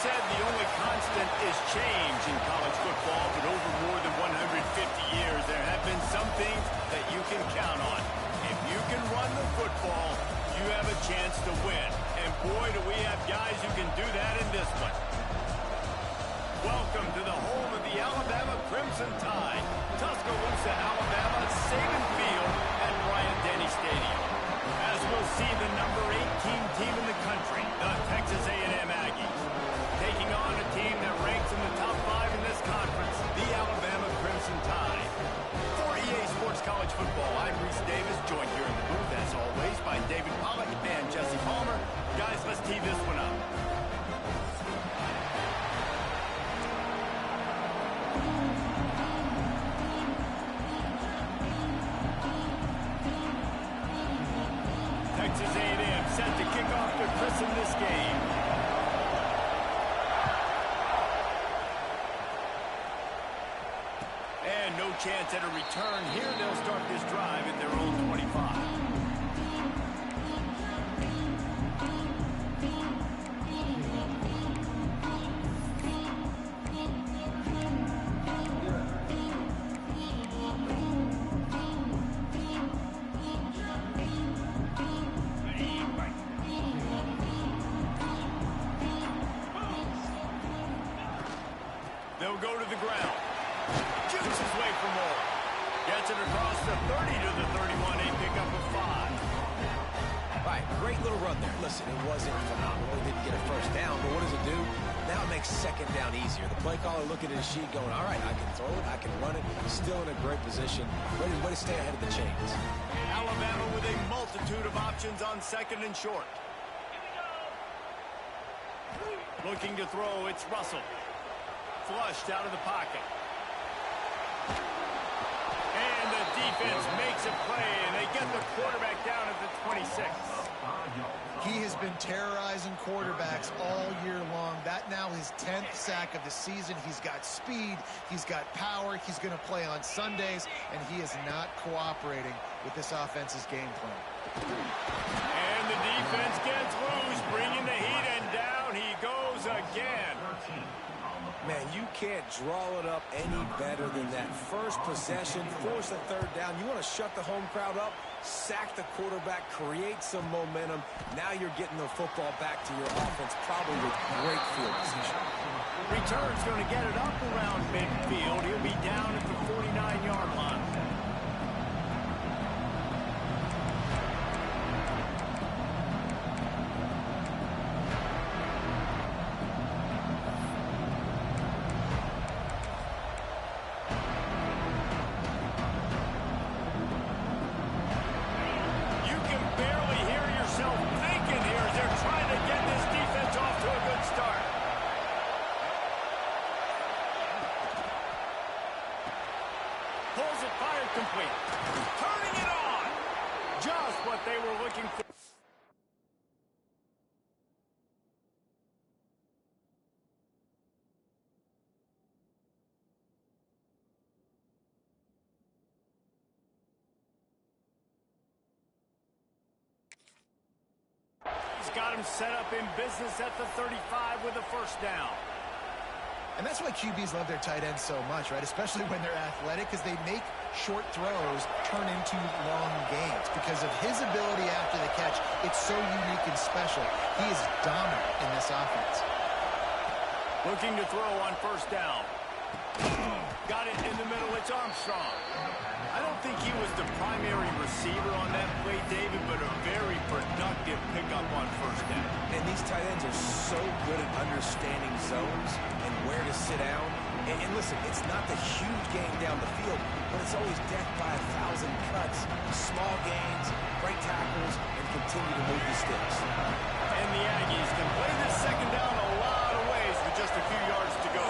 said the only constant is change in college football, but over more than 150 years, there have been some things that you can count on. If you can run the football, you have a chance to win. And boy, do we have guys who can do that in this one. Welcome to the home of the Alabama Crimson Tide. Tuscaloosa, Alabama, Saban Field at Bryant-Denny Stadium. As we'll see the number 18 team in the country, the Texas A&M Aggies, taking on a team that ranks in the top 5 in this conference, the Alabama Crimson Tide. For EA Sports College Football, I'm Reese Davis, joined here in the booth, as always, by David Pollack and Jesse Palmer. Guys, let's tee this one up. Texas A&M set to kick off to christen this game. And no chance at a return here. They'll start this drive at their own 25. They'll go to the ground. Shoots his way for more. Gets it across the 30 to the 31. A pickup of 5. All right, great little run there. Listen, it wasn't phenomenal. He didn't get a first down, but what does it do? Now it makes second down easier. The play caller looking at his sheet going, all right, I can throw it, I can run it. Still in a great position. Way to stay ahead of the chains. Alabama with a multitude of options on second and short. Looking to throw, it's Russell. Flushed out of the pocket. And the defense makes a play, and they get the quarterback down at the 26. He has been terrorizing quarterbacks all year long. That now his 10th sack of the season. He's got speed. He's got power. He's going to play on Sundays, and he is not cooperating with this offense's game plan. And the defense gets loose, bringing the heat, and down he goes again. Man, you can't draw it up any better than that. First possession, force a third down. You want to shut the home crowd up, sack the quarterback, create some momentum. Now you're getting the football back to your offense, probably with great field position. Return's going to get it up around midfield. He'll be down at the 49-yard line. Pulls it, fired complete. Turning it on. Just what they were looking for. He's got him set up in business at the 35 with a first down. And that's why QBs love their tight ends so much, right? Especially when they're athletic, because they make short throws turn into long gains. Because of his ability after the catch, it's so unique and special. He is dominant in this offense. Looking to throw on first down. Got it in the middle. It's Armstrong. I don't think he was the primary receiver on that play, David, but a very productive pickup on first down. And these tight ends are so good at understanding zones and where to sit down. And listen, it's not the huge game down the field, but it's always death by 1,000 cuts, small gains, great tackles, and continue to move the sticks. And the Aggies can play this second down a lot of ways with just a few yards to go.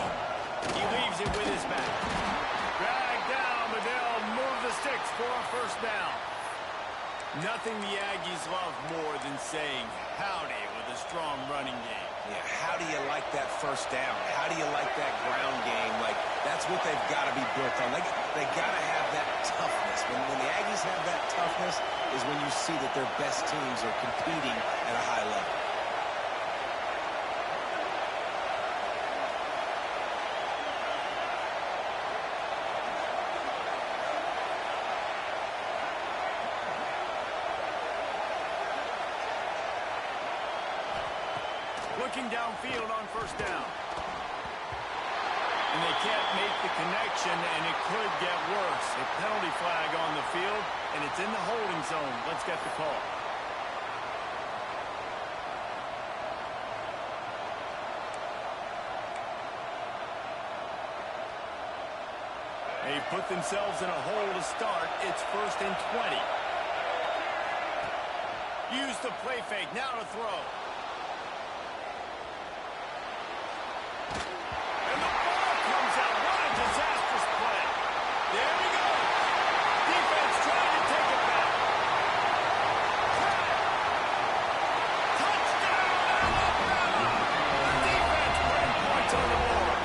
He leaves it with his back. Dragged down, but they'll move the sticks for a first down. Nothing the Aggies love more than saying howdy with a strong running game. Yeah, how do you like that first down? How do you like that ground game? Like, that's what they've got to be built on. They got to have that toughness. When the Aggies have that toughness is when you see that their best teams are competing at a high level. Looking downfield on first down. And they can't make the connection, and it could get worse. A penalty flag on the field, and it's in the holding zone. Let's get the call. They've put themselves in a hole to start. It's 1st and 20. Use the play fake. Now to throw. And the ball comes out. What a disastrous play. There we go. Defense trying to take it back. Touchdown, Alabama. The defense putting points on the board.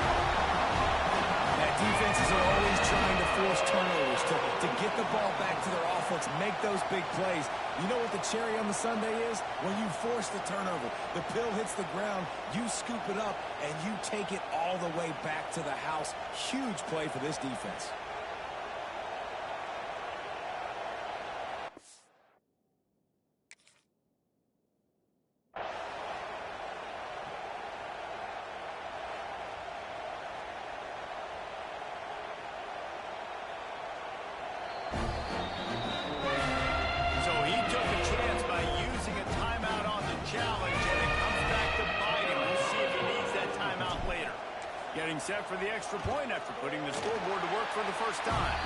That defenses are always trying to force turnovers to get the ball back to their offense, make those big plays. You know what the cherry on the sundae is? When you force the turnover, the pill hits the ground, you scoop it up, and you take it all the way back to the house. Huge play for this defense. Getting set for the extra point after putting the scoreboard to work for the first time.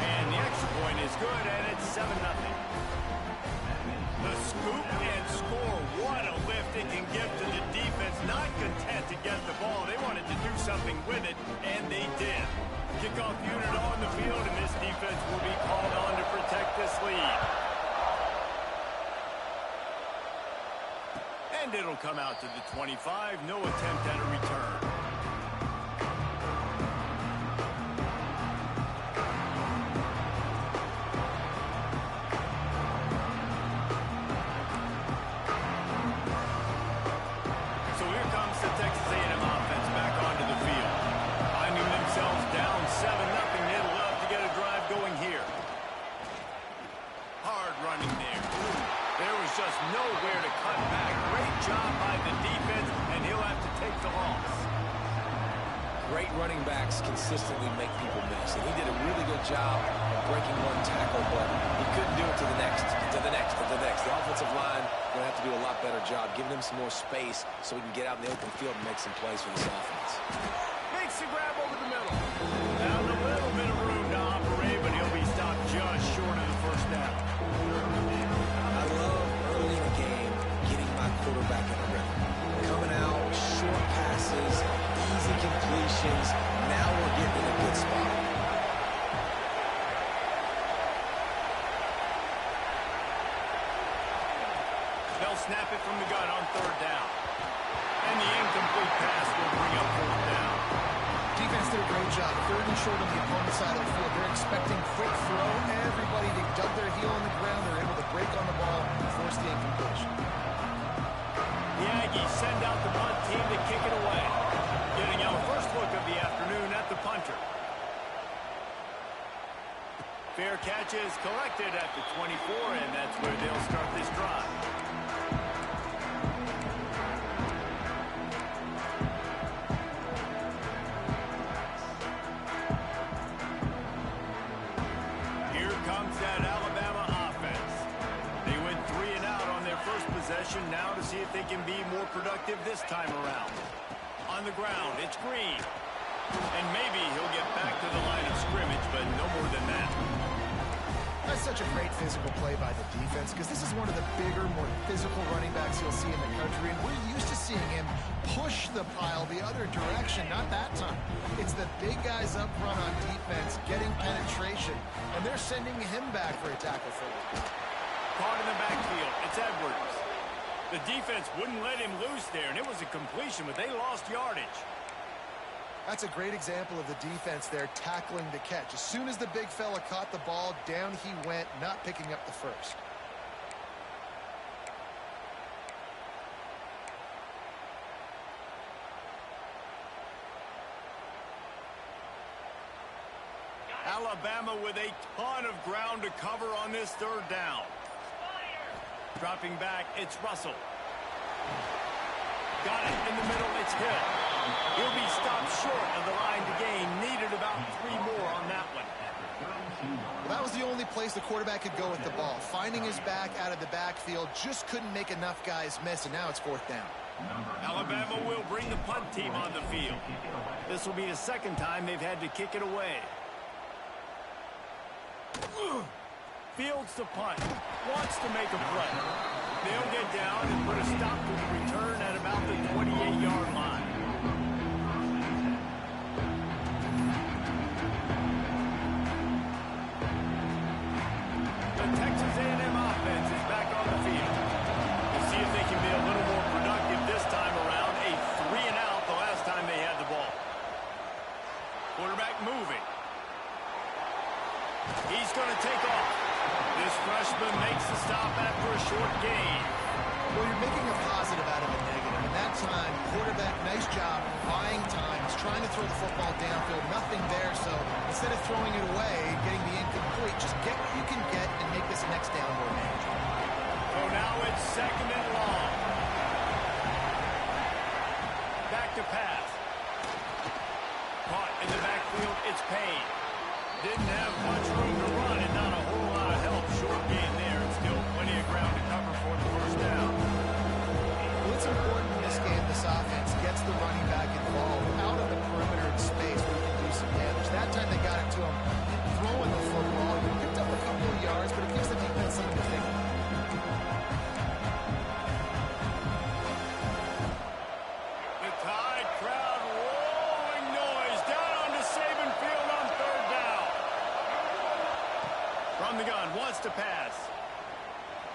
And the extra point is good, and it's 7-0. The scoop and score. What a lift it can give to the defense. Not content to get the ball. They wanted to do something with it, and they did. Kickoff unit on the field, and this defense will be called on to protect this lead. And it'll come out to the 25. No attempt at a return. Just nowhere to cut back. Great job by the defense, and he'll have to take the loss. Great running backs consistently make people miss, and he did a really good job of breaking one tackle, but he couldn't do it to the next, to the next, to the next. The offensive line going to have to do a lot better job, giving him some more space so he can get out in the open field and make some plays for this offense. Makes the grab over the middle. Found a little bit of room to operate, but he'll be stopped just short of the first down. I love early in the game getting my quarterback in a rhythm. Coming out, short passes, easy completions. Now we're getting in a good spot. They'll snap it from the gun on third down. And the incomplete pass will bring up fourth down. Defense did a great job. 3rd and short on the opponent's side of the field. They're expecting quick throw. Everybody, they dug their heel on the ground. They're able to break on the ball and force the incompletion. The Aggies send out the punt team to kick it away. Getting our first look of the afternoon at the punter. Fair catch is collected at the 24, and that's where they'll start this drive. Now to see if they can be more productive this time around. On the ground, it's Green. And maybe he'll get back to the line of scrimmage, but no more than that. That's such a great physical play by the defense because this is one of the bigger, more physical running backs you'll see in the country, and we're used to seeing him push the pile the other direction, not that time. It's the big guys up front on defense getting penetration, and they're sending him back for a tackle forward. Caught in the backfield, it's Edwards. The defense wouldn't let him loose there, and it was a completion, but they lost yardage. That's a great example of the defense there tackling the catch. As soon as the big fella caught the ball, down he went, not picking up the first. Alabama with a ton of ground to cover on this third down. Dropping back, it's Russell. Got it in the middle. It's hit. He'll be stopped short of the line to gain. Needed about 3 more on that one. Well, that was the only place the quarterback could go with the ball. Finding his back out of the backfield, just couldn't make enough guys miss, and now it's 4th down. Alabama will bring the punt team on the field. This will be the 2nd time they've had to kick it away. Fields to punt. Wants to make a play. They'll get down and put a stop to the return at about the 28-yard line. The Texas A&M offense is back on the field. We'll see if they can be a little more productive this time around. A 3-and-out the last time they had the ball. Quarterback moving. He's going to take off. This freshman makes the stop after a short gain. Well, you're making a positive out of a negative. And that time, quarterback, nice job, buying time. He's trying to throw the football downfield. Nothing there, so instead of throwing it away, getting the incomplete, just get what you can get and make this next down more manageable. So now it's 2nd and long. Back to pass. Caught in the backfield, it's Payne. Didn't have much room to run and not a whole lot of help. Short gain there and still plenty of ground to cover for the 1st down. Well, it's important in this game this offense gets the running back involved out of the perimeter in space where he can do some damage. That time they got it to him throwing the football. He picked up a couple of yards, but it gives the defense something to think about. The Tide crowd rolling noise down onto Saban Field on 3rd down. From the gun, wants to pass.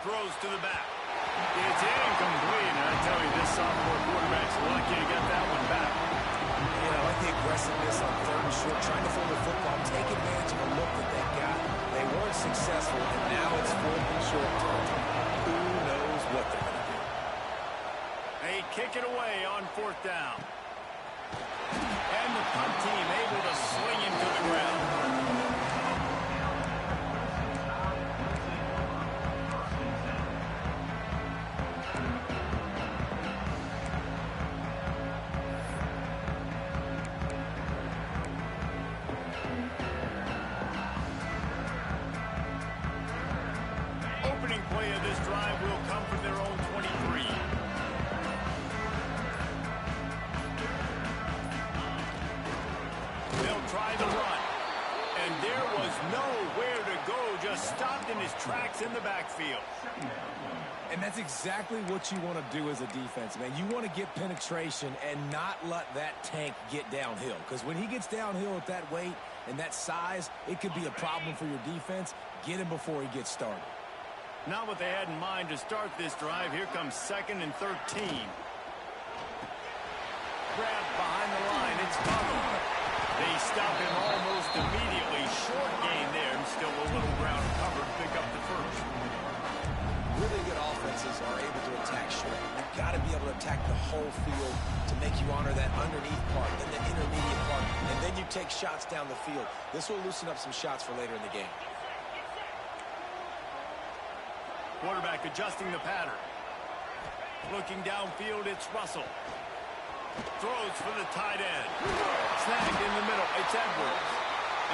Throws to the back. It's incomplete, and I tell you, this sophomore quarterback's lucky to get that one back. Yeah, I like the aggressiveness on 3rd and short, trying to throw the football, take advantage of a look that they got. They weren't successful, and now it's 4th and short territory. Who knows what they're going to do? They kick it away on 4th down. And the punt team able to sling him to the ground. Opening play of this drive will come from their own 23. They'll try the run. And there was nowhere to go, just stopped in his tracks in the backfield. And that's exactly what you want to do as a defense, man. You want to get penetration and not let that tank get downhill. Because when he gets downhill at that weight and that size, it could be a problem for your defense. Get him before he gets started. Not what they had in mind to start this drive. Here comes 2nd and 13. Grabbed behind the line. It's Bama. They stop him almost immediately. Short gain there and still a little ground covered. Pick up the 1st. Really good offenses are able to attack short. You've got to be able to attack the whole field to make you honor that underneath part, then the intermediate part, and then you take shots down the field. This will loosen up some shots for later in the game. Quarterback adjusting the pattern. Looking downfield, it's Russell. Throws for the tight end. Snagged in the middle. It's Edwards.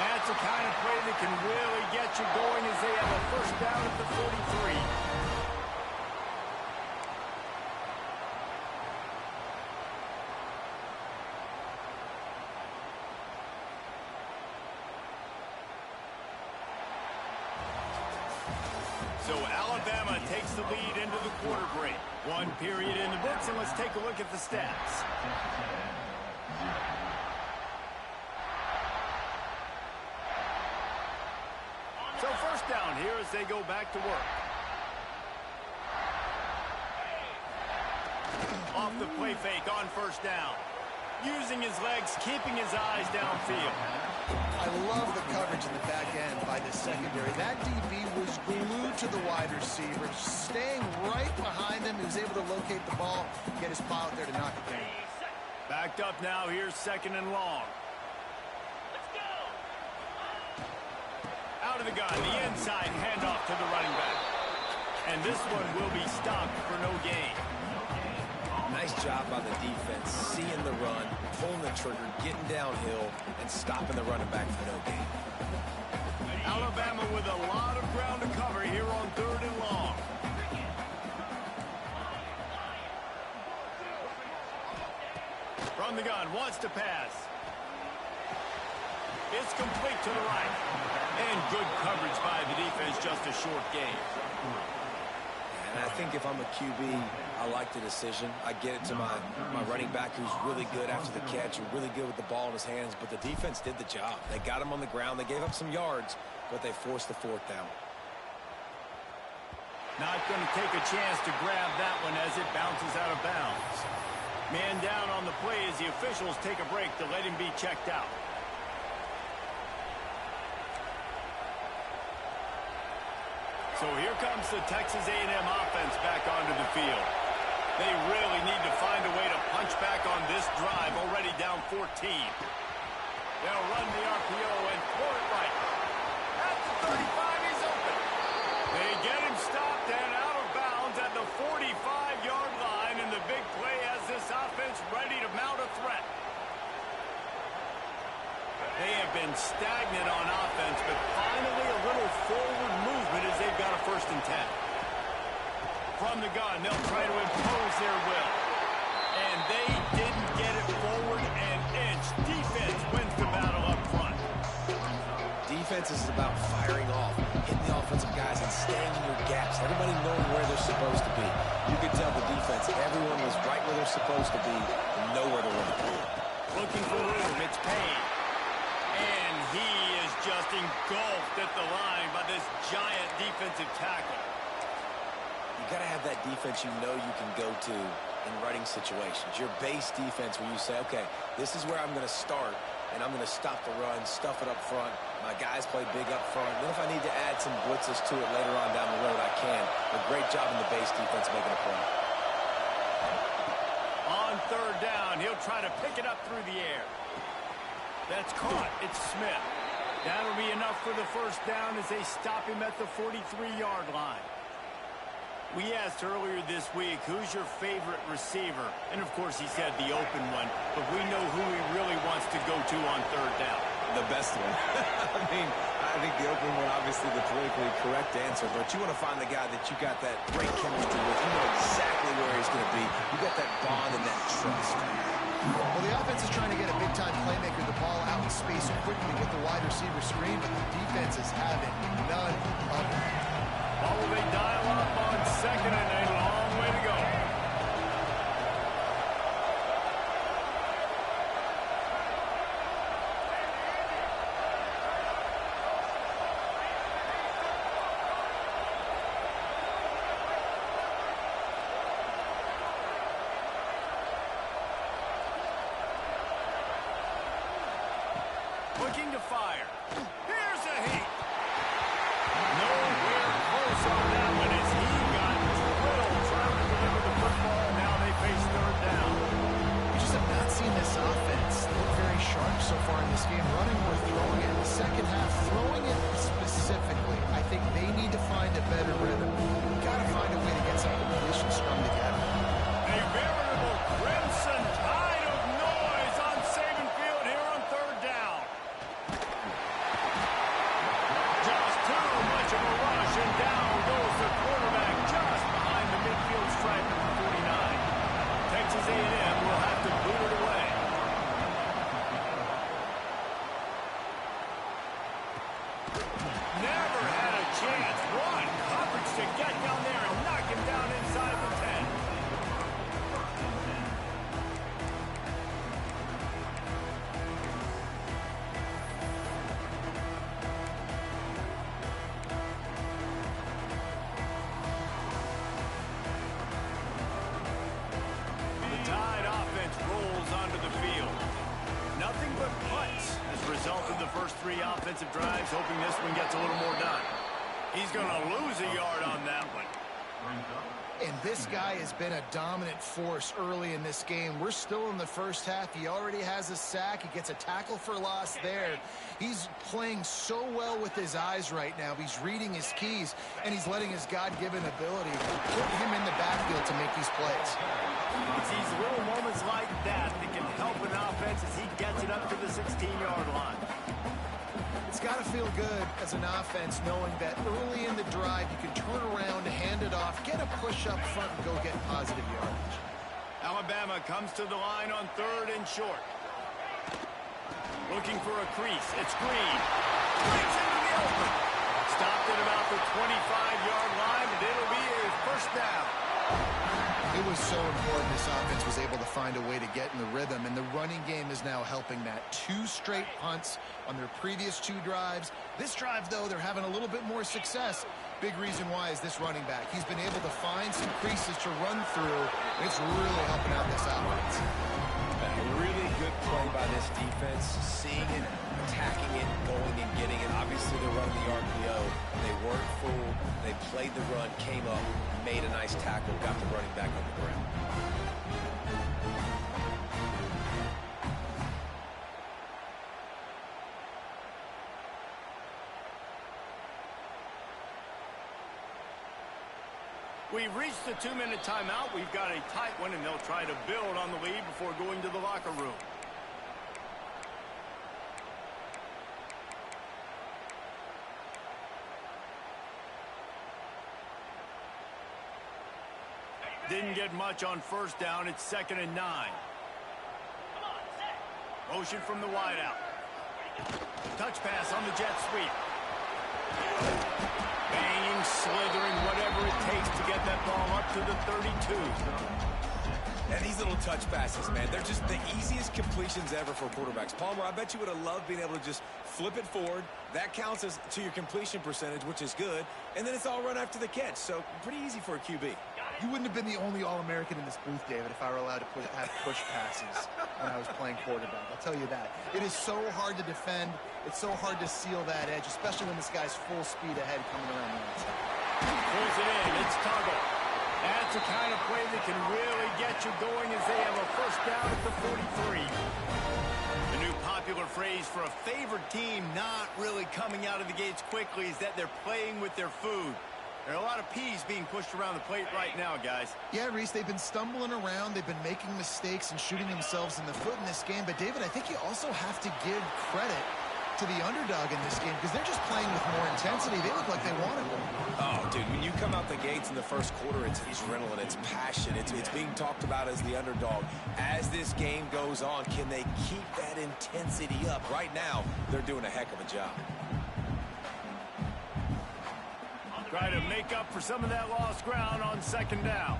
That's the kind of play that can really get you going as they have a 1st down at the 43. So Alabama takes the lead into the quarter break. 1 period in the books, and let's take a look at the stats. So 1st down here as they go back to work. Off the play fake on 1st down. Using his legs, keeping his eyes downfield. I love the coverage in the back end by the secondary. That DB was glued to the wide receiver, staying right behind him. He was able to locate the ball, get his paw out there to knock it down. Backed up now. Here's 2nd and long. Out of the gun, the inside handoff to the running back. And this one will be stopped for no gain. Nice job by the defense, seeing the run, pulling the trigger, getting downhill, and stopping the running back for no gain. Alabama with a lot of ground to cover here on 3rd and long. From the gun, wants to pass. It's complete to the right. And good coverage by the defense, just a short gain. And I think if I'm a QB, I like the decision. I get it to my running back who's really good after the catch and really good with the ball in his hands, but the defense did the job. They got him on the ground. They gave up some yards, but they forced the 4th down. Not going to take a chance to grab that one as it bounces out of bounds. Man down on the play as the officials take a break to let him be checked out. So here comes the Texas A&M offense back onto the field. They really need to find a way to punch back on this drive, already down 14. They'll run the RPO and pour it right. At the 35, he's open. They get him stopped and out of bounds at the 45-yard line, and the big play has this offense ready to mount a threat. They have been stagnant on offense, but finally a little forward movement as they've got a 1st and 10. From the gun, they'll try to impose their will. And they didn't get it forward an inch. Defense wins the battle up front. Defense is about firing off, hitting the offensive guys and staying in your gaps. Everybody knowing where they're supposed to be. You could tell the defense, everyone was right where they're supposed to be and nowhere to run. Looking for room, it's Payne. And he is just engulfed at the line by this giant defensive tackle. You got to have that defense you know you can go to in running situations. Your base defense where you say, okay, this is where I'm going to start, and I'm going to stop the run, stuff it up front. My guys play big up front. Then if I need to add some blitzes to it later on down the road, I can. A great job in the base defense making a play. On 3rd down, he'll try to pick it up through the air. That's caught. It's Smith. That'll be enough for the 1st down as they stop him at the 43-yard line. We asked earlier this week, who's your favorite receiver? And, of course, he said the open one, but we know who he really wants to go to on 3rd down. The best one. I think the open one, obviously the politically correct answer, but you want to find the guy that you got that great chemistry with. You know exactly where he's going to be. You got that bond and that trust. Well, the offense is trying to get a big-time playmaker the ball out in space quickly with the wide receiver screen, but the defense is having none of it. What will they dial up on 2nd and a long way to go? Looking to fire. Here's a heat. Nowhere close on that one as he got drilled trying to deliver the football. Now they face 3rd down. We just have not seen this offense look very sharp so far in this game. Running or throwing it in the 2nd half. Throwing it specifically, I think they need to find a better rhythm. We've got to find a way to get some completions strung together. A veritable crimson tide of noise on Saban Field here on 3rd down. Just too much of a rush, and down goes the quarterback just behind the midfield stripe at the 49. Texas A&M will have to boot it away. Never had a chance. One coverage to get down there and knock him down inside the 10. The Tide offense rolls onto the field. Nothing but punts as a result of the first 3 offensive drives, hoping this one gets a little more done. He's going to lose a yard on that one. And this guy has been a dominant force early in this game. We're still in the first half. He already has a sack. He gets a tackle for loss there. He's playing so well with his eyes right now. He's reading his keys, and he's letting his God-given ability put him in the backfield to make these plays. It's these little moments like that that can help an offense as he gets it up to the 16-yard line. It's got to feel good as an offense knowing that early in the drive you can turn around, hand it off, get a push up front, and go get positive yardage. Alabama comes to the line on 3rd and short. Looking for a crease. It's Green. Breaks into the open. Stopped at about the 25-yard line, but it'll be a first down. It was so important this offense was able to find a way to get in the rhythm, and the running game is now helping that. 2 straight punts on their previous 2 drives. This drive, though, they're having a little bit more success. Big reason why is this running back. He's been able to find some creases to run through, and it's really helping out this offense. A really good play by this defense, seeing it, attacking it, going and getting it. Obviously, they're running the RPO. They weren't fooled. They played the run, came up, made a nice tackle, got the running back on the ground. We've reached the 2-minute timeout. We've got a tight one, and they'll try to build on the lead before going to the locker room. Didn't get much on first down. It's 2nd and 9. Motion from the wideout. Touch pass on the jet sweep. Banging, slithering, whatever it takes to get that ball up to the 32. And these little touch passes, man, they're just the easiest completions ever for quarterbacks. Palmer, I bet you would have loved being able to just flip it forward. That counts as to your completion percentage, which is good. And then it's all run after the catch. So pretty easy for a QB. You wouldn't have been the only All-American in this booth, David, if I were allowed to have push passes when I was playing quarterback. I'll tell you that. It is so hard to defend. It's so hard to seal that edge, especially when this guy's full speed ahead coming around the outside. Pulls it in. It's Tuggle. That's the kind of play that can really get you going as they have a first down at the 43. The new popular phrase for a favored team not really coming out of the gates quickly is that they're playing with their food. There are a lot of P's being pushed around the plate right now, guys. Yeah, Reese, they've been stumbling around. They've been making mistakes and shooting themselves in the foot in this game. But, David, I think you also have to give credit to the underdog in this game because they're just playing with more intensity. They look like they wanted it. Oh, dude, when you come out the gates in the first quarter, it's adrenaline, it's passion. It's being talked about as the underdog. As this game goes on, can they keep that intensity up? Right now, they're doing a heck of a job. Try to make up for some of that lost ground on 2nd down.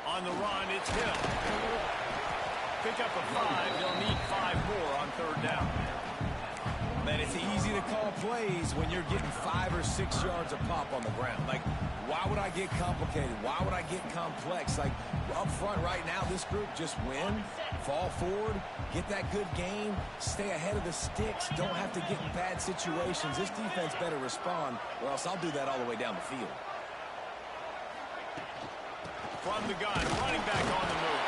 On the run, it's Hill. Pick up a 5. They'll need 5 more on 3rd down. Man, it's easy to call plays when you're getting 5 or 6 yards a pop on the ground. Like, why would I get complicated? Why would I get complex? Like, up front right now, this group just win, fall forward, get that good game, stay ahead of the sticks, don't have to get in bad situations. This defense better respond, or else I'll do that all the way down the field. From the gun, running back on the move.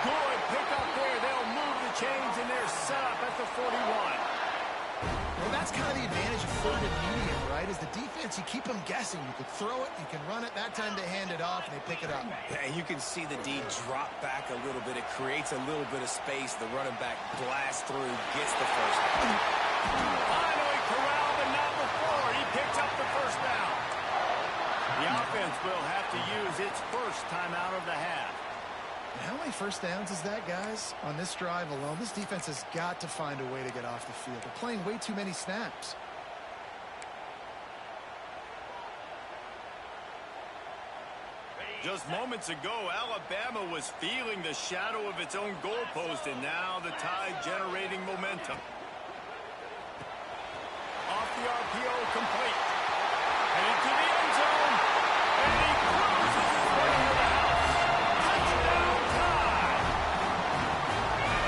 Good pick up there. They'll move the chains, and they're set up at the 41. Well, that's kind of the advantage of 3rd and medium, right? Is the defense, you keep them guessing. You can throw it, you can run it. That time they hand it off, and they pick it up. And you can see the D drop back a little bit. It creates a little bit of space. The running back blasts through, gets the first down. Finally corralled, but not before. He picks up the first down. The offense will have to use its first timeout of the half. How many first downs is that, guys, on this drive alone? This defense has got to find a way to get off the field. They're playing way too many snaps. Just moments ago, Alabama was feeling the shadow of its own goalpost, and now the Tide generating momentum. Off the RPO, complete. Headed to the end zone, and he cruises his way to the house. Touchdown, Tide!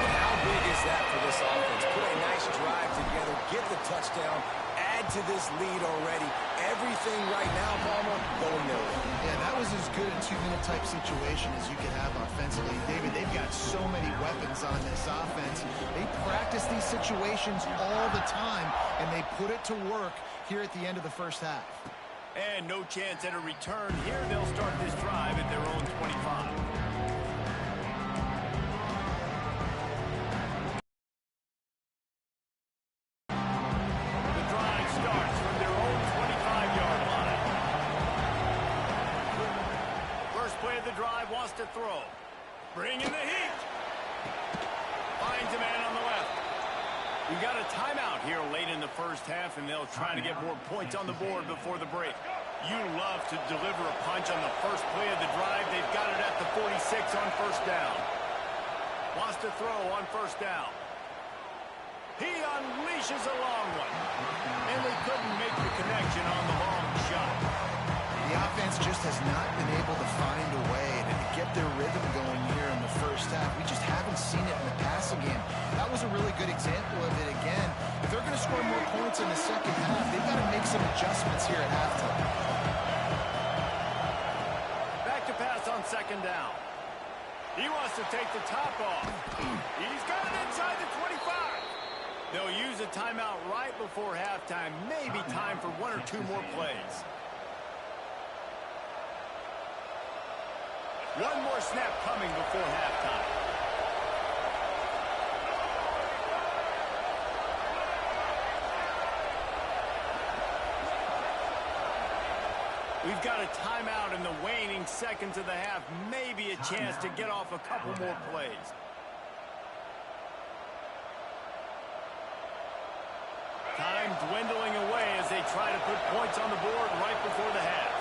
And how big is that for this offense? Put a nice drive together, get the touchdown. touchdown, add to this lead already. Everything right now, Bama, going their way. Yeah, that was as good a 2-minute type situation as you could have offensively. David, they've got so many weapons on this offense. They practice these situations all the time, and they put it to work here at the end of the first half. And no chance at a return here. They'll start this drive at their own 25. The drive starts from their own 25-yard line. First play of the drive, wants to throw. Bring in the heat. Finds a man on the left. We've got a timeout here late in the first half, and they'll try to get more points on the board before the break. You love to deliver a punch on the first play of the drive. They've got it at the 46 on first down. Wants to throw on first down. He unleashes a long one. And they couldn't make the connection on the long shot. The offense just has not been able to find a way to get their rhythm going here in the first half. We just haven't seen it in the passing game. That was a really good example of it again. If they're going to score more points in the second half, they've got to make some adjustments here at halftime. Back to pass on second down. He wants to take the top off. He's got it inside the 25. They'll use a timeout right before halftime. Maybe time for one or two more plays. One more snap coming before halftime. We've got a timeout in the waning seconds of the half. Maybe a chance to get off a couple more plays. Time dwindling away as they try to put points on the board right before the half.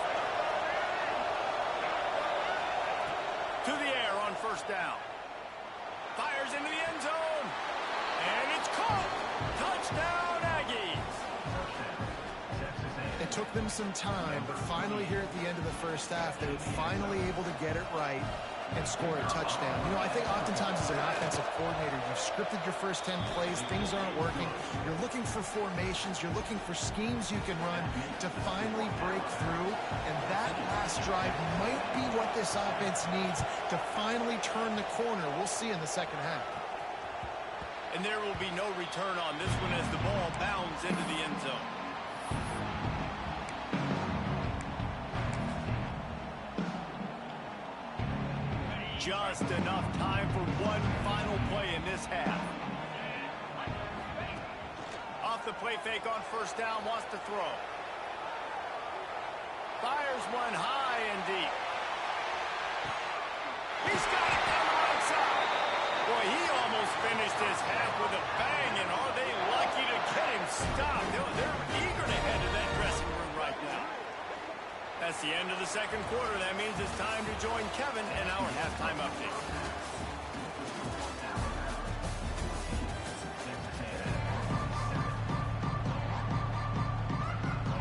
To the air on first down. Fires into the end zone. And it's caught. Touchdown, Aggies. It took them some time, but finally here at the end of the first half, they were finally able to get it right and score a touchdown. You know, I think oftentimes as an offensive coordinator, you've scripted your first 10 plays, things aren't working. You're looking for formations, you're looking for schemes you can run to finally break through, and that last drive might be what this offense needs to finally turn the corner. We'll see in the second half. And there will be no return on this one as the ball bounds into the end zone. Just enough time for one final play in this half. Off the play fake on first down, wants to throw. Fires one high and deep. He's got it down the right side. Boy, he almost finished his half with a bang, and are they lucky to get him stopped? They're eager to head to that dressing room right now. That's the end of the second quarter. That means it's time to join Kevin in our halftime update.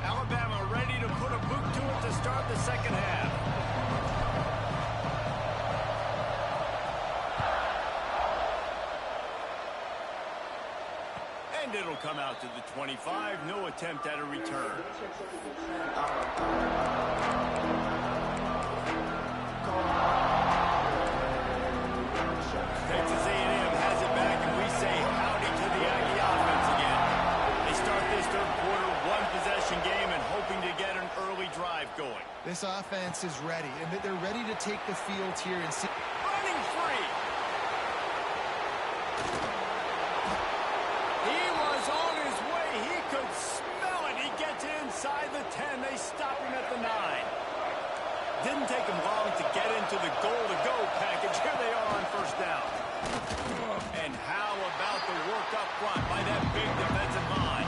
Alabama ready to put a boot to it to start the second half. And it'll come out to the 25. No attempt at a return. Texas A&M has it back, and we say howdy to the Aggie offense again. They start this third quarter, one-possession game, and hoping to get an early drive going. This offense is ready, and they're ready to take the field here and see. Running free. He was on his way. He could smell it. He gets inside the 10. They stop him at the 9. Didn't take him long to get into the goal-to-go package. Here they are on first down. And how about the work up front by that big defensive line?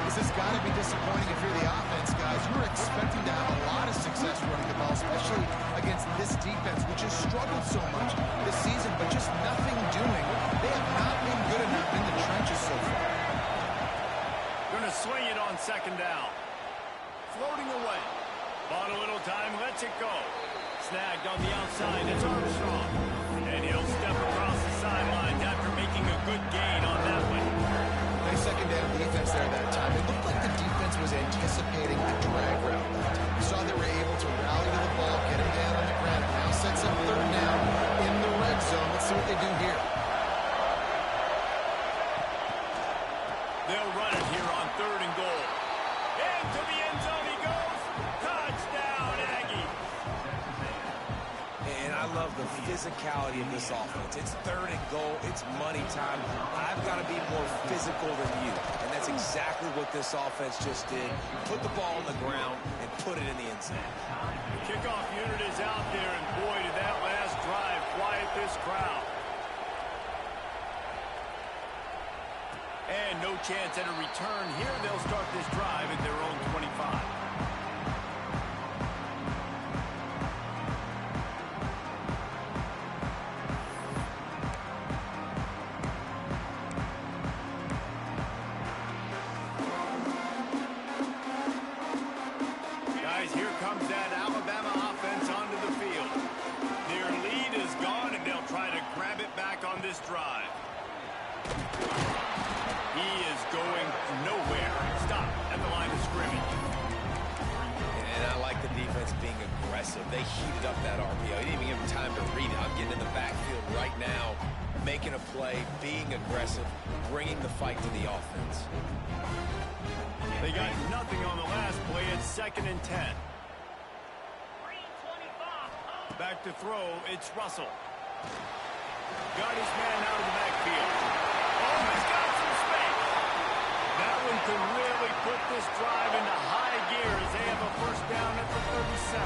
This has got to be disappointing if you're the offense, guys. You were expecting to have a lot of success running the ball, especially against this defense, which has struggled so much this season, but just nothing doing. They have not been good enough in the trenches so far. Going to swing it on second down. Floating away. Bought a little time, lets it go. Snagged on the outside, it's Armstrong. And he'll step across the sidelines after making a good gain on that one. They second down defense there that time. It looked like the defense was anticipating a drag route that time. You saw they were able to rally to the ball, get him down on the ground. It now sets up third down in the red zone. Let's see what they do here. They'll run it here on 3rd and goal. Into the end zone he goes. Touchdown, Aggie. And I love the physicality of this offense. It's 3rd and goal. It's money time. I've got to be more physical than you. And that's exactly what this offense just did. Put the ball on the ground and put it in the end zone. The kickoff unit is out there, and boy, did that last drive quiet this crowd. And no chance at a return here. They'll start this drive at their own 25. Guys, here comes that Alabama offense onto the field. Their lead is gone, and they'll try to grab it back on this drive. He is going nowhere. Stop at the line of scrimmage. And I like the defense being aggressive. They heated up that RPO. He didn't even give him time to read it. I'm getting in the backfield right now, making a play, being aggressive, bringing the fight to the offense. They got nothing on the last play. It's 2nd and 10. Back to throw. It's Russell. Got his man out of the backfield. Oh, he's got some space. That one could really put this drive into high gear as they have a first down at the 37.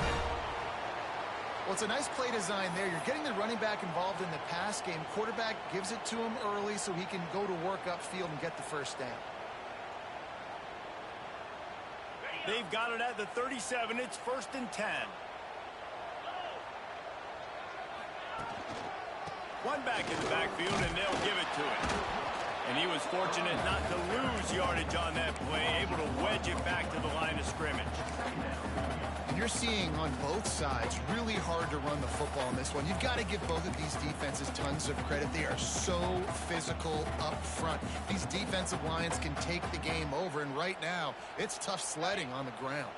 Well, it's a nice play design there. You're getting the running back involved in the pass game. Quarterback gives it to him early so he can go to work upfield and get the first down. They've got it at the 37. It's 1st and 10. One back in the backfield, and they'll give it to him. And he was fortunate not to lose yardage on that play, able to wedge it back to the line of scrimmage. And you're seeing on both sides really hard to run the football in this one. You've got to give both of these defenses tons of credit. They are so physical up front. These defensive lines can take the game over, and right now it's tough sledding on the ground.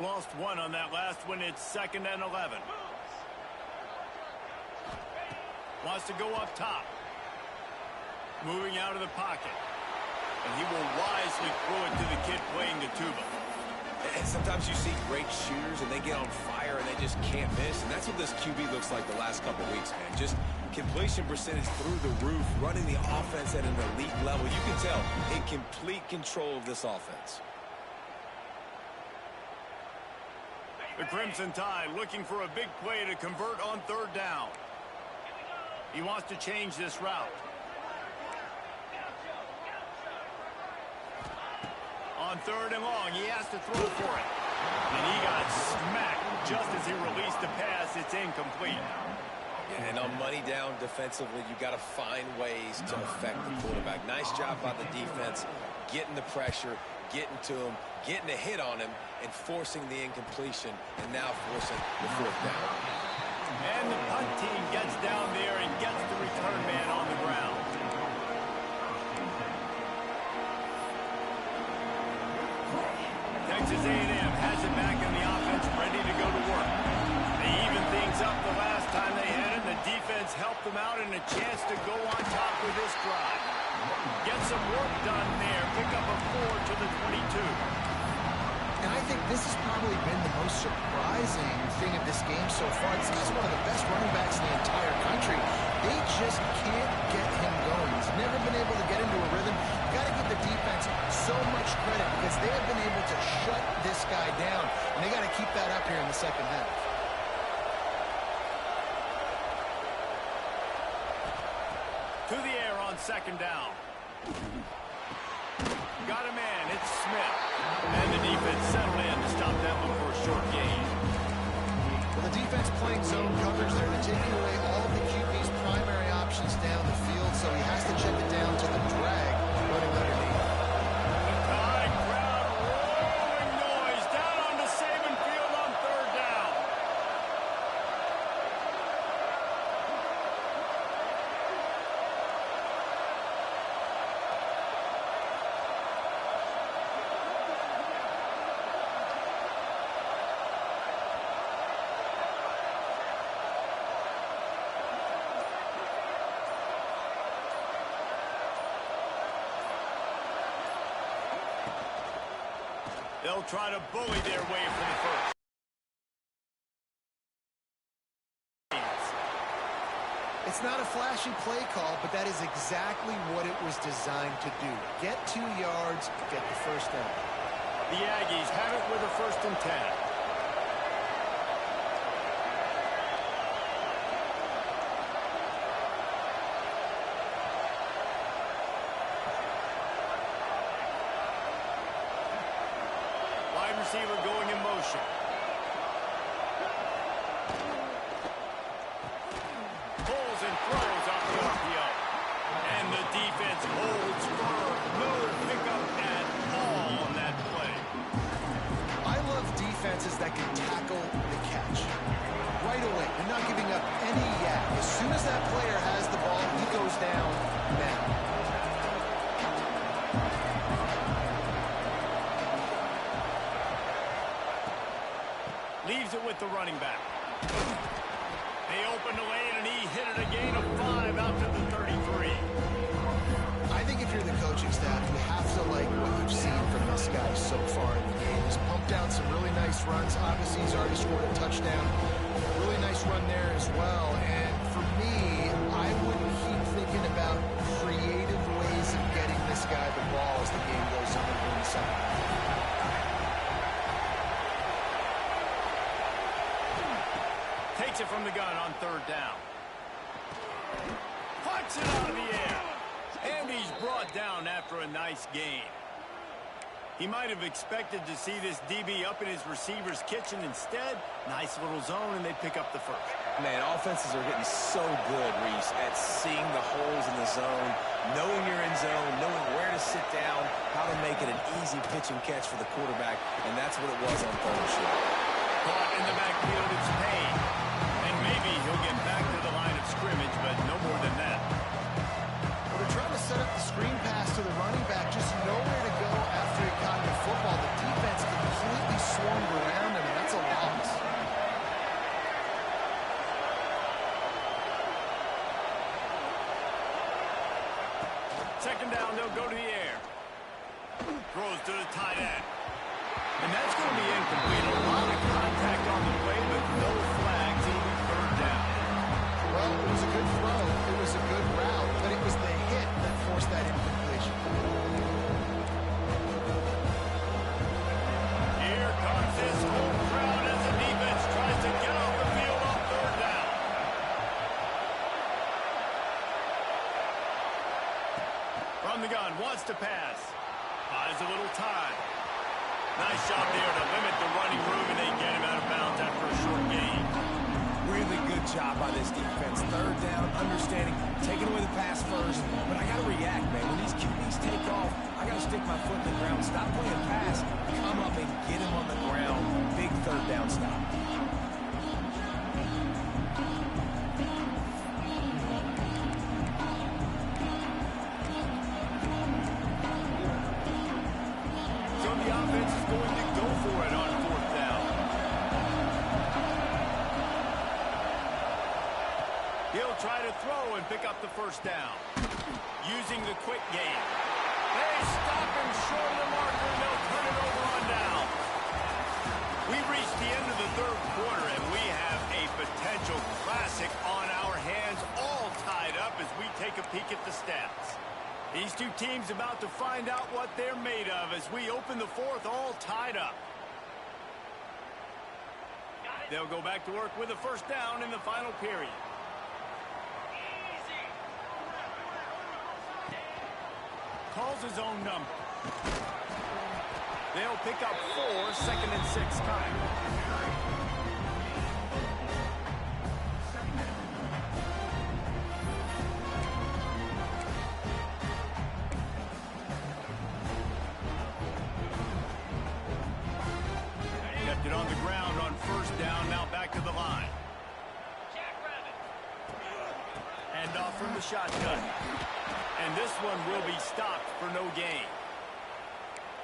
Lost one on that last one. It's 2nd and 11. Wants to go up top. Moving out of the pocket. And he will wisely throw it to the kid playing the tuba. And sometimes you see great shooters and they get on fire and they just can't miss. And that's what this QB looks like the last couple weeks, man. Just completion percentage through the roof, running the offense at an elite level. You can tell in complete control of this offense. The Crimson Tide looking for a big play to convert on 3rd down. He wants to change this route. On 3rd and long, he has to throw for it. And he got smacked just as he released the pass. It's incomplete. Yeah, and on money down defensively, you got to find ways to affect the quarterback. Nice job by the defense, getting the pressure, getting to him, getting a hit on him, and forcing the incompletion, and now forcing the 4th down. And the punt team gets down there and gets the return man on the ground. Texas A&M has it back in the offense, ready to go to work. They evened things up the last time they had it. The defense helped them out and a chance to go on top with this drive. Get some work done there. Pick up a 4 to the 22. And I think this has probably been the most surprising thing of this game so far. This guy's one of the best running backs in the entire country. They just can't get him going. He's never been able to get into a rhythm. You got to give the defense so much credit because they have been able to shut this guy down. And they got to keep that up here in the second half. To the air on 2nd down. Got a man. It's Smith. And the defense settled in to stop that one for a short gain. Well, the defense playing zone coverage there. They're taking away all of the QB's primary options down the field, so he has to check it down to the drag running underneath. The Tide crowd rolling noise down on the Saban field on 3rd down. They'll try to bully their way for the first. It's not a flashy play call, but that is exactly what it was designed to do. Get 2 yards, get the first down. The Aggies have it with a 1st and 10. Wide receiver going in motion. Pulls and throws off the RPO. And the defense holds firm. No pickup at all on that play. I love defenses that can tackle the catch right away. They're not giving up any yak. As soon as that player has the ball, he goes down now. Leaves it with the running back. They open the lane, and he hit it a gain of 5 out to the 33. I think if you're the coaching staff, you have to like what you've seen from this guy so far in the game. He's pumped out some really nice runs. Obviously, he's already scored a touchdown. Really nice run there as well. And for me, I would keep thinking about creative ways of getting this guy the ball as the game goes on in the second. Takes it from the gun on 3rd down. Puts it out of the air. And he's brought down after a nice gain. He might have expected to see this DB up in his receiver's kitchen. Instead, nice little zone, and they pick up the 1st. Man, offenses are getting so good, Reese, at seeing the holes in the zone, knowing you're in zone, knowing where to sit down, how to make it an easy pitch and catch for the quarterback, and that's what it was on 3rd and short. Caught in the backfield, it's Payne. And maybe he'll get back to the line of scrimmage, but no more than that. Well, they're trying to set up the screen pass to the running back, just nowhere to go after he caught the football. The defense completely swarmed around him, and that's a loss. Second down, they'll go to the air. Throws to the tight end. And that's going to be incomplete. A lot of contact on the play, but no flags. It'll be 3rd down. Well, it was a good throw. It was a good route, but it was the hit that forced that incompletion. Here comes this home crowd as the defense tries to get off the field on 3rd down. From the gun, wants to pass. Buys a little time. Nice job there to limit the running room, and they get him out of bounds after a short gain. Really good job by this defense. 3rd down, understanding, taking away the pass first. But I got to react, man. When these QBs take off, I got to stick my foot in the ground. Stop playing pass. Come up and get him on the ground. Big 3rd down stop. So the offense is going to go for it on 4th down. He'll try to throw and pick up the 1st down. Using the quick game. They stop him short of the marker, and they'll turn it over on down. We've reached the end of the 3rd quarter, and we have a potential classic on our hands, all tied up as we take a peek at the stats. These two teams about to find out what they're made of as we open the 4th, all tied up. They'll go back to work with a 1st down in the final period. Calls his own number. They'll pick up 4, 2nd and 6 coming. Kept it on the ground on 1st down, now back to the line. Hand off from the shotgun. And this one will be stopped for no gain.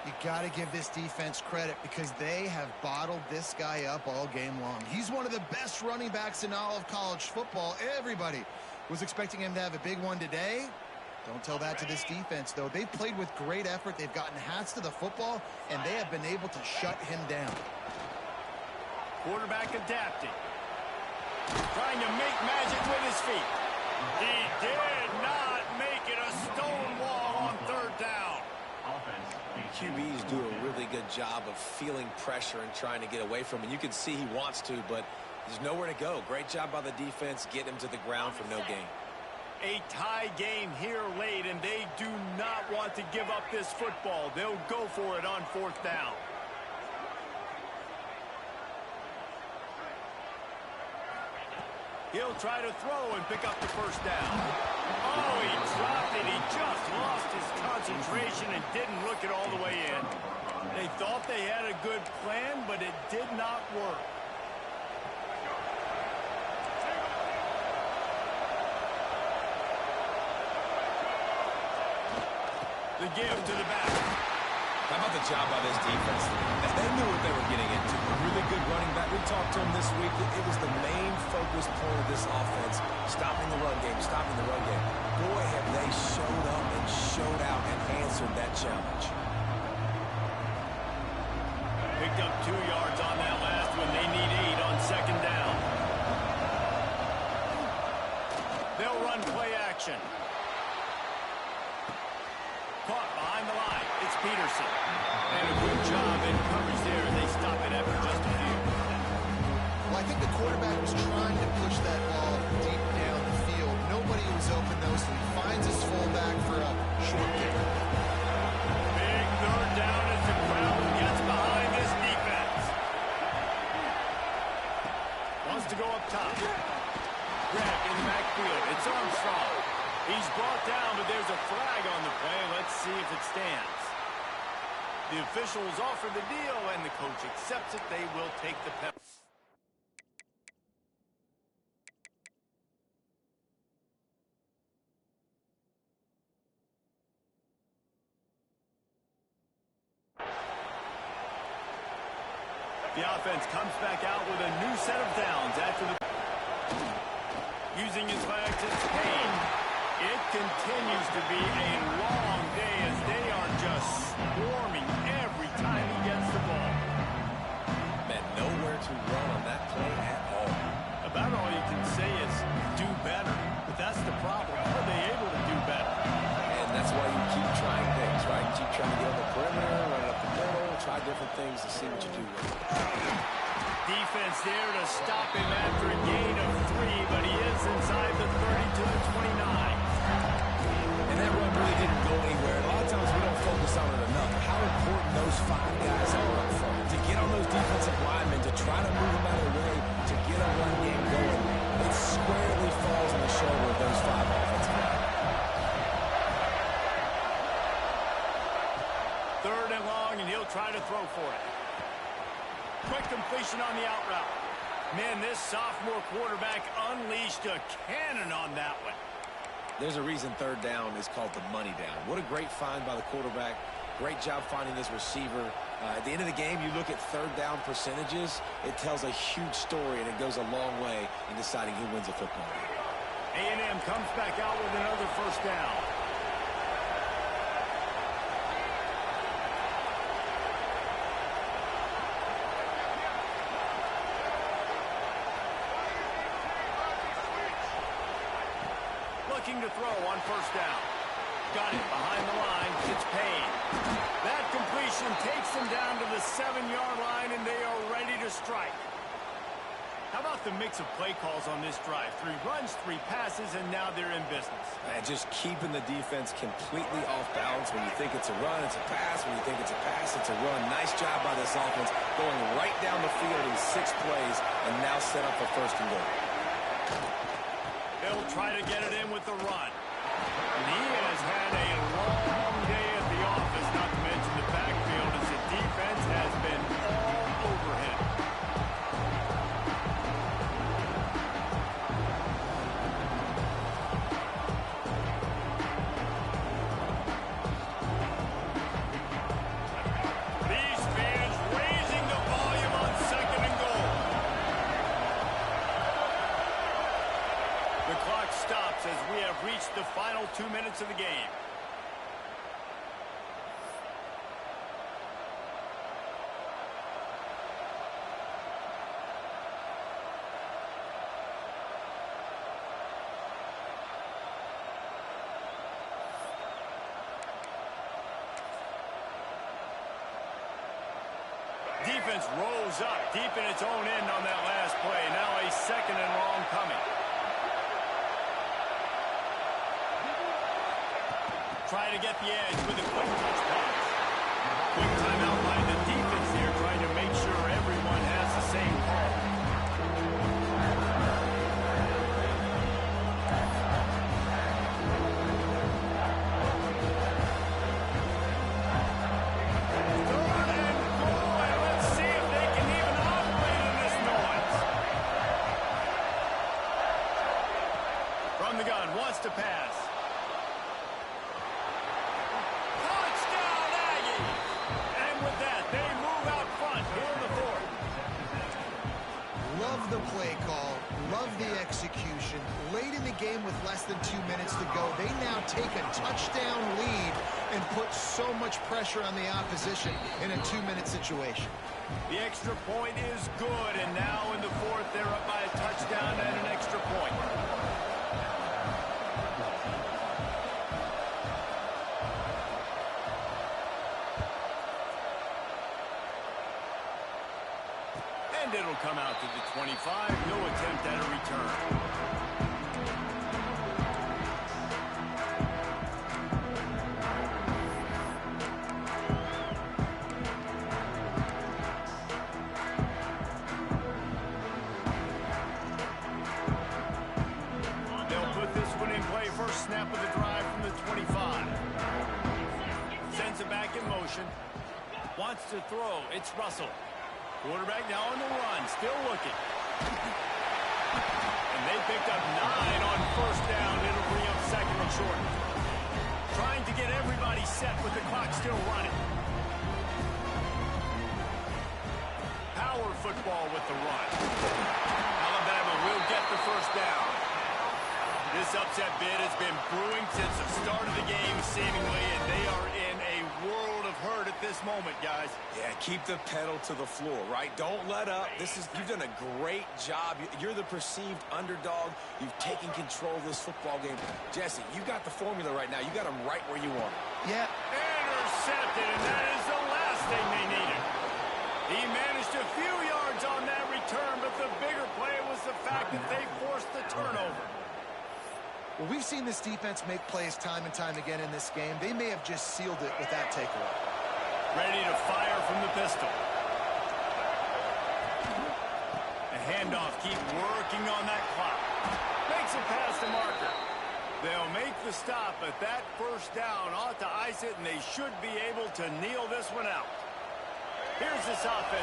You got to give this defense credit because they have bottled this guy up all game long. He's one of the best running backs in all of college football. Everybody was expecting him to have a big one today. Don't tell that to this defense, though. They've played with great effort. They've gotten hats to the football, and they have been able to shut him down. Quarterback adapting. Trying to make magic with his feet. He did not make it a stone wall on third down. QBs do a really good job of feeling pressure and trying to get away from it. You can see he wants to, but there's nowhere to go. Great job by the defense. Get him to the ground for no gain. A tie game here late, and they do not want to give up this football. They'll go for it on fourth down. He'll try to throw and pick up the first down. Oh, he dropped it. He just lost his concentration and didn't look it all the way in. They thought they had a good plan, but it did not work. The give to the back. How about the job by this defense? They knew what they were getting into. A really good running back. We talked to him this week. It was the main focus point of this offense. Stopping the run game, stopping the run game. Boy, have they showed up and showed out and answered that challenge. Picked up 2 yards on that last one. They need 8 on second down. They'll run play action. Caught behind the line. It's Peterson. And a good job in coverage there. They stop it after just a few. Well, I think the quarterback was trying to push that ball deep down the field. Nobody was open, though, so he finds his fullback for a short kick. Big third down as the crowd gets behind this defense. Wants to go up top. Grab in the backfield. It's Armstrong. He's brought down, but there's a flag on the play. Let's see if it stands. The officials offer the deal, and the coach accepts it. They will take the penalty. The offense comes back out with a new set of downs after the... Using his legs, it's Payne. It continues to be a long day as they are just swarming every time he gets the ball. Man, nowhere to run on that play at all. About all you can say is do better. But that's the problem. Are they able to do better? And that's why you keep trying things, right? You keep trying to get on the perimeter, run it up the middle, try different things to see what you do with it. Defense there to stop him after a gain of 3, but he is inside the 30 to the 29. And that run really didn't go anywhere. A lot of times we don't focus on it enough. How important those 5 guys are up front. To get on those defensive linemen, to try to move them out of the way, to get a run game going, it squarely falls on the shoulder of those 5 offensive linemen. Third and long, and he'll try to throw for it. Quick completion on the out route. Man, this sophomore quarterback unleashed a cannon on that one. There's a reason third down is called the money down. What a great find by the quarterback. Great job finding his receiver. At the end of the game, you look at third down percentages. It tells a huge story, and it goes a long way in deciding who wins a football game. A&M comes back out with another first down. Looking to throw on first down. Got it behind the line. It's Payne. That completion takes them down to the 7-yard line, and they are ready to strike. How about the mix of play calls on this drive? 3 runs, 3 passes, and now they're in business. Just keeping the defense completely off balance. When you think it's a run, it's a pass. When you think it's a pass, it's a run. Nice job by this offense, going right down the field in 6 plays, and now set up for first and goal. They'll try to get it in with the run. And he has had a long day at the office, not to mention the backfield, as the defense has been all over him. These fans raising the volume on second and goal. The clock stops as we have reached the final 2 minutes of the game. Defense rose up deep in its own end on that last play. Now a second and long coming. Try to get the edge with a quick touch pass. Quick timeout by the defense here, trying to make sure everyone has the same call. Third and goal, and let's see if they can even operate in this noise. From the gun, wants to pass. Love the play call, love the execution. Late in the game with less than 2 minutes to go, they now take a touchdown lead and put so much pressure on the opposition in a 2-minute situation. The extra point is good, and now in the fourth, they're up by a touchdown and an extra point. And it'll come out to the 25. No attempt at a return. They'll put this one in play. First snap of the drive from the 25. Sends it back in motion. Wants to throw. It's Russell. Quarterback now on the run, still looking. And they picked up 9 on first down. It'll bring up second and short. Trying to get everybody set with the clock still running. Power football with the run. Alabama will get the first down. This upset bid has been brewing since the start of the game, seemingly, and they are in a world of hurt at this moment, guys. Yeah, keep the pedal to the floor, right? Don't let up. You've done a great job. You're the perceived underdog. You've taken control of this football game. Jesse, you got the formula right now. You got them right where you want them. Yeah. Intercepted, and that is the last thing they needed. He managed a few yards on that return, but the bigger play was the fact that they forced the turnover. Well, we've seen this defense make plays time and time again in this game. They may have just sealed it with that takeaway. Ready to fire from the pistol. A handoff, keep working on that clock. Makes it past the marker. They'll make the stop, but that first down ought to ice it, and they should be able to kneel this one out. Here's this offense.